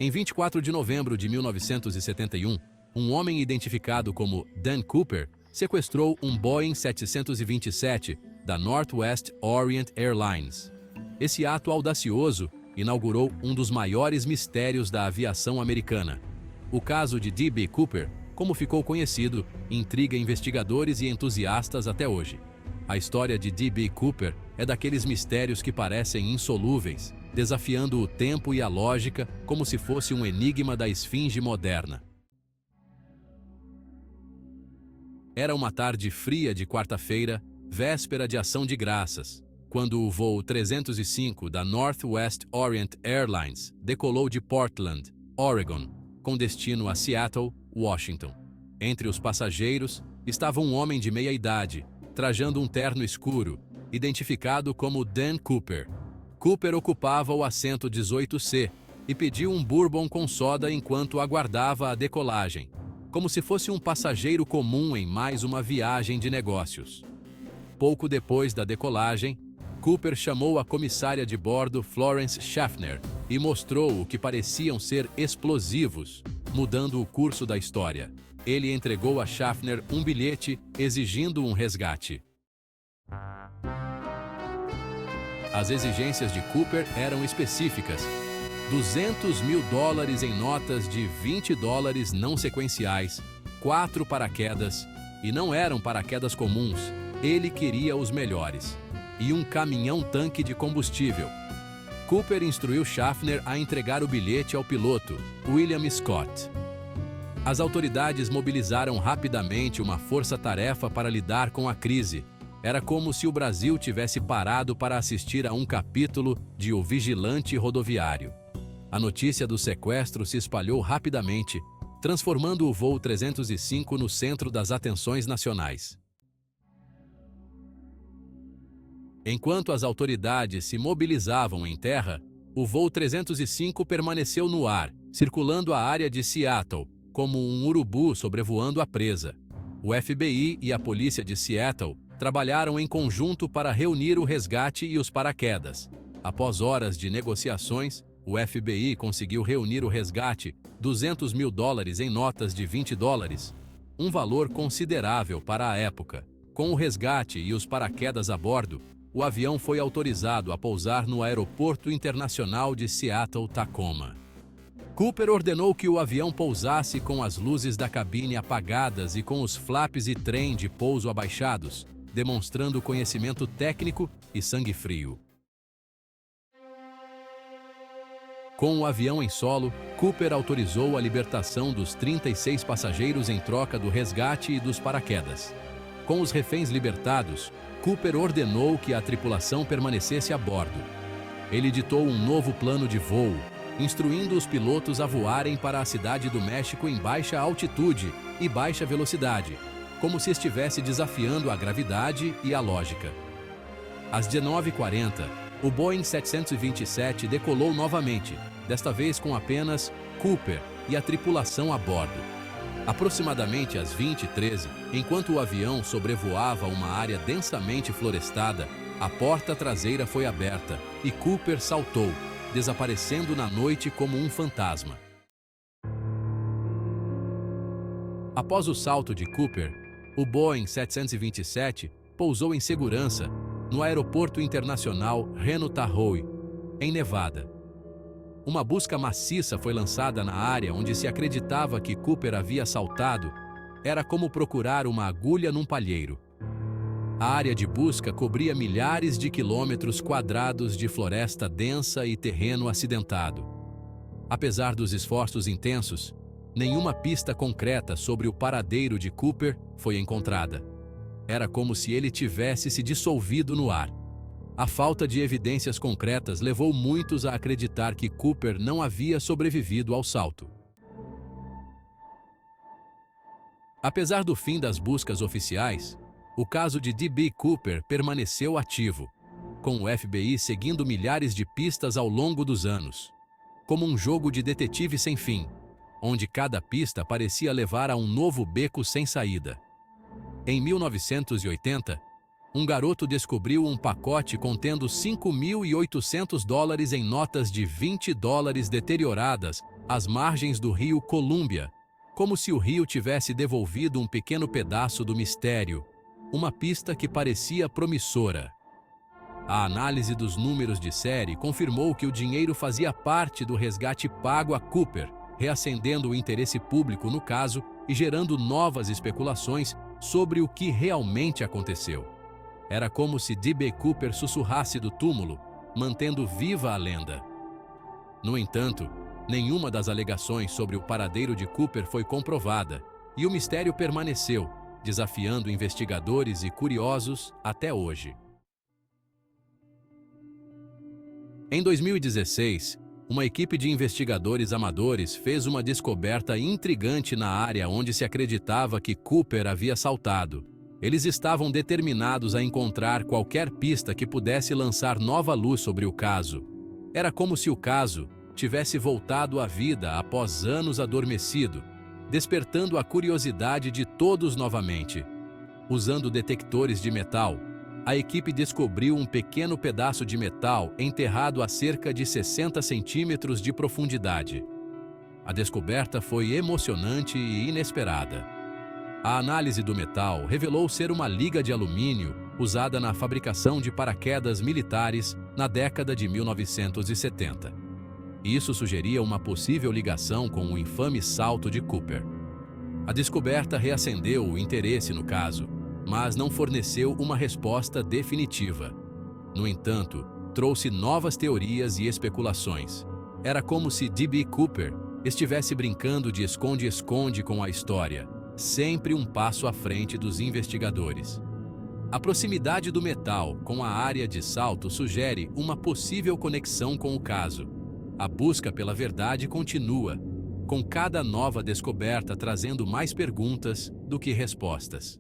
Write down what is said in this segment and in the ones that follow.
Em 24 de novembro de 1971, um homem identificado como Dan Cooper sequestrou um Boeing 727 da Northwest Orient Airlines. Esse ato audacioso inaugurou um dos maiores mistérios da aviação americana. O caso de D.B. Cooper, como ficou conhecido, intriga investigadores e entusiastas até hoje. A história de D.B. Cooper é daqueles mistérios que parecem insolúveis, desafiando o tempo e a lógica como se fosse um enigma da esfinge moderna. Era uma tarde fria de quarta-feira, véspera de Ação de Graças, quando o voo 305 da Northwest Orient Airlines decolou de Portland, Oregon, com destino a Seattle, Washington. Entre os passageiros estava um homem de meia-idade, trajando um terno escuro, identificado como Dan Cooper. Cooper ocupava o assento 18C e pediu um bourbon com soda enquanto aguardava a decolagem, como se fosse um passageiro comum em mais uma viagem de negócios. Pouco depois da decolagem, Cooper chamou a comissária de bordo Florence Schaffner e mostrou o que pareciam ser explosivos, mudando o curso da história. Ele entregou a Schaffner um bilhete exigindo um resgate. As exigências de Cooper eram específicas: $200 mil em notas de $20 não sequenciais, 4 paraquedas, e não eram paraquedas comuns, ele queria os melhores, e um caminhão-tanque de combustível. Cooper instruiu Schaffner a entregar o bilhete ao piloto, William Scott. As autoridades mobilizaram rapidamente uma força-tarefa para lidar com a crise. Era como se o Brasil tivesse parado para assistir a um capítulo de O Vigilante Rodoviário. A notícia do sequestro se espalhou rapidamente, transformando o voo 305 no centro das atenções nacionais. Enquanto as autoridades se mobilizavam em terra, o voo 305 permaneceu no ar, circulando a área de Seattle, como um urubu sobrevoando a presa. O FBI e a polícia de Seattle trabalharam em conjunto para reunir o resgate e os paraquedas. Após horas de negociações, o FBI conseguiu reunir o resgate, $200 mil em notas de $20, um valor considerável para a época. Com o resgate e os paraquedas a bordo, o avião foi autorizado a pousar no Aeroporto Internacional de Seattle-Tacoma. Cooper ordenou que o avião pousasse com as luzes da cabine apagadas e com os flaps e trem de pouso abaixados, demonstrando conhecimento técnico e sangue frio. Com o avião em solo, Cooper autorizou a libertação dos 36 passageiros em troca do resgate e dos paraquedas. Com os reféns libertados, Cooper ordenou que a tripulação permanecesse a bordo. Ele ditou um novo plano de voo, instruindo os pilotos a voarem para a cidade do México em baixa altitude e baixa velocidade, como se estivesse desafiando a gravidade e a lógica. Às 19h40, o Boeing 727 decolou novamente, desta vez com apenas Cooper e a tripulação a bordo. Aproximadamente às 20h13, enquanto o avião sobrevoava uma área densamente florestada, a porta traseira foi aberta e Cooper saltou, desaparecendo na noite como um fantasma. Após o salto de Cooper, o Boeing 727 pousou em segurança no Aeroporto Internacional Reno Tahoe, em Nevada. Uma busca maciça foi lançada na área onde se acreditava que Cooper havia saltado. Era como procurar uma agulha num palheiro. A área de busca cobria milhares de quilômetros quadrados de floresta densa e terreno acidentado. Apesar dos esforços intensos, nenhuma pista concreta sobre o paradeiro de Cooper foi encontrada. Era como se ele tivesse se dissolvido no ar. A falta de evidências concretas levou muitos a acreditar que Cooper não havia sobrevivido ao salto. Apesar do fim das buscas oficiais, o caso de D.B. Cooper permaneceu ativo, com o FBI seguindo milhares de pistas ao longo dos anos, como um jogo de detetive sem fim, onde cada pista parecia levar a um novo beco sem saída. Em 1980, um garoto descobriu um pacote contendo $5.800 em notas de $20 deterioradas às margens do rio Columbia, como se o rio tivesse devolvido um pequeno pedaço do mistério, uma pista que parecia promissora. A análise dos números de série confirmou que o dinheiro fazia parte do resgate pago a Cooper, reacendendo o interesse público no caso e gerando novas especulações sobre o que realmente aconteceu. Era como se D.B. Cooper sussurrasse do túmulo, mantendo viva a lenda. No entanto, nenhuma das alegações sobre o paradeiro de Cooper foi comprovada, e o mistério permaneceu, desafiando investigadores e curiosos até hoje. Em 2016, uma equipe de investigadores amadores fez uma descoberta intrigante na área onde se acreditava que Cooper havia saltado. Eles estavam determinados a encontrar qualquer pista que pudesse lançar nova luz sobre o caso. Era como se o caso tivesse voltado à vida após anos adormecido, despertando a curiosidade de todos novamente. Usando detectores de metal, a equipe descobriu um pequeno pedaço de metal enterrado a cerca de 60 centímetros de profundidade. A descoberta foi emocionante e inesperada. A análise do metal revelou ser uma liga de alumínio usada na fabricação de paraquedas militares na década de 1970. Isso sugeria uma possível ligação com o infame salto de Cooper. A descoberta reacendeu o interesse no caso, mas não forneceu uma resposta definitiva. No entanto, trouxe novas teorias e especulações. Era como se D.B. Cooper estivesse brincando de esconde-esconde com a história, sempre um passo à frente dos investigadores. A proximidade do metal com a área de salto sugere uma possível conexão com o caso. A busca pela verdade continua, com cada nova descoberta trazendo mais perguntas do que respostas.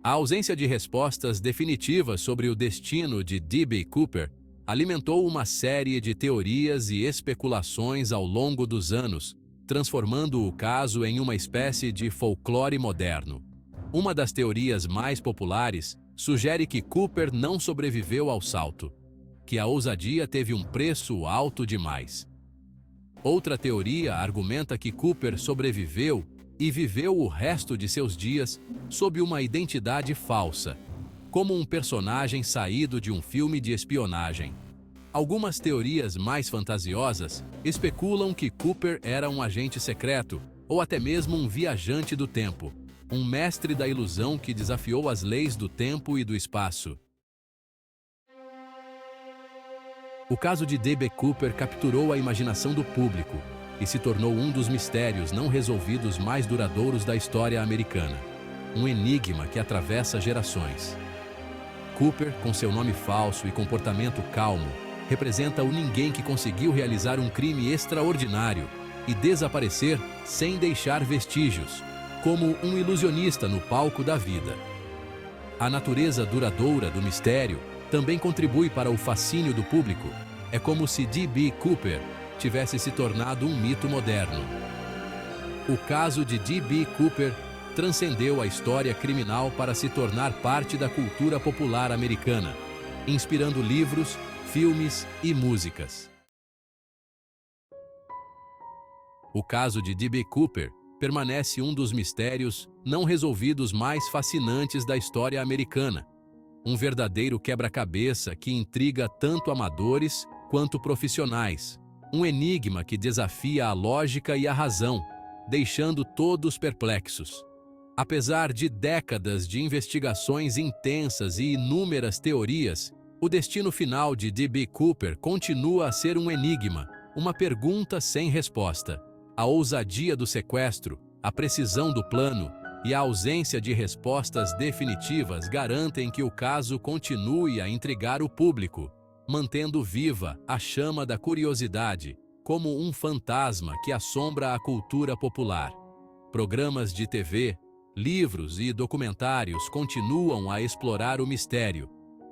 A ausência de respostas definitivas sobre o destino de D.B. Cooper alimentou uma série de teorias e especulações ao longo dos anos, transformando o caso em uma espécie de folclore moderno. Uma das teorias mais populares sugere que Cooper não sobreviveu ao salto, que a ousadia teve um preço alto demais. Outra teoria argumenta que Cooper sobreviveu e viveu o resto de seus dias sob uma identidade falsa, como um personagem saído de um filme de espionagem. Algumas teorias mais fantasiosas especulam que Cooper era um agente secreto ou até mesmo um viajante do tempo, um mestre da ilusão que desafiou as leis do tempo e do espaço. O caso de D.B. Cooper capturou a imaginação do público e se tornou um dos mistérios não resolvidos mais duradouros da história americana. Um enigma que atravessa gerações. Cooper, com seu nome falso e comportamento calmo, representa o ninguém que conseguiu realizar um crime extraordinário e desaparecer sem deixar vestígios, como um ilusionista no palco da vida. A natureza duradoura do mistério também contribui para o fascínio do público. É como se D.B. Cooper tivesse se tornado um mito moderno. O caso de D.B. Cooper transcendeu a história criminal para se tornar parte da cultura popular americana, inspirando livros, filmes e músicas. O caso de D.B. Cooper permanece um dos mistérios não resolvidos mais fascinantes da história americana. Um verdadeiro quebra-cabeça que intriga tanto amadores quanto profissionais. Um enigma que desafia a lógica e a razão, deixando todos perplexos. Apesar de décadas de investigações intensas e inúmeras teorias, o destino final de D.B. Cooper continua a ser um enigma, uma pergunta sem resposta. A ousadia do sequestro, a precisão do plano e a ausência de respostas definitivas garantem que o caso continue a intrigar o público, mantendo viva a chama da curiosidade, como um fantasma que assombra a cultura popular. Programas de TV, livros e documentários continuam a explorar o mistério,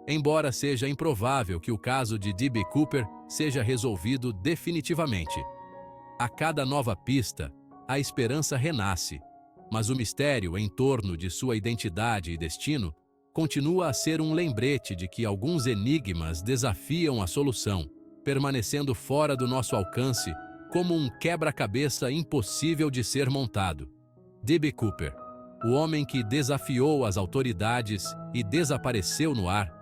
embora seja improvável que o caso de D.B. Cooper seja resolvido definitivamente. A cada nova pista, a esperança renasce, mas o mistério em torno de sua identidade e destino continua a ser um lembrete de que alguns enigmas desafiam a solução, permanecendo fora do nosso alcance, como um quebra-cabeça impossível de ser montado. D.B. Cooper, o homem que desafiou as autoridades e desapareceu no ar,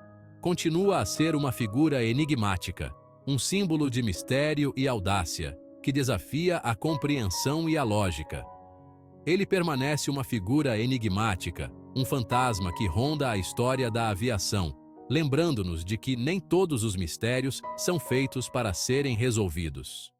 continua a ser uma figura enigmática, um símbolo de mistério e audácia, que desafia a compreensão e a lógica. Ele permanece uma figura enigmática, um fantasma que ronda a história da aviação, lembrando-nos de que nem todos os mistérios são feitos para serem resolvidos.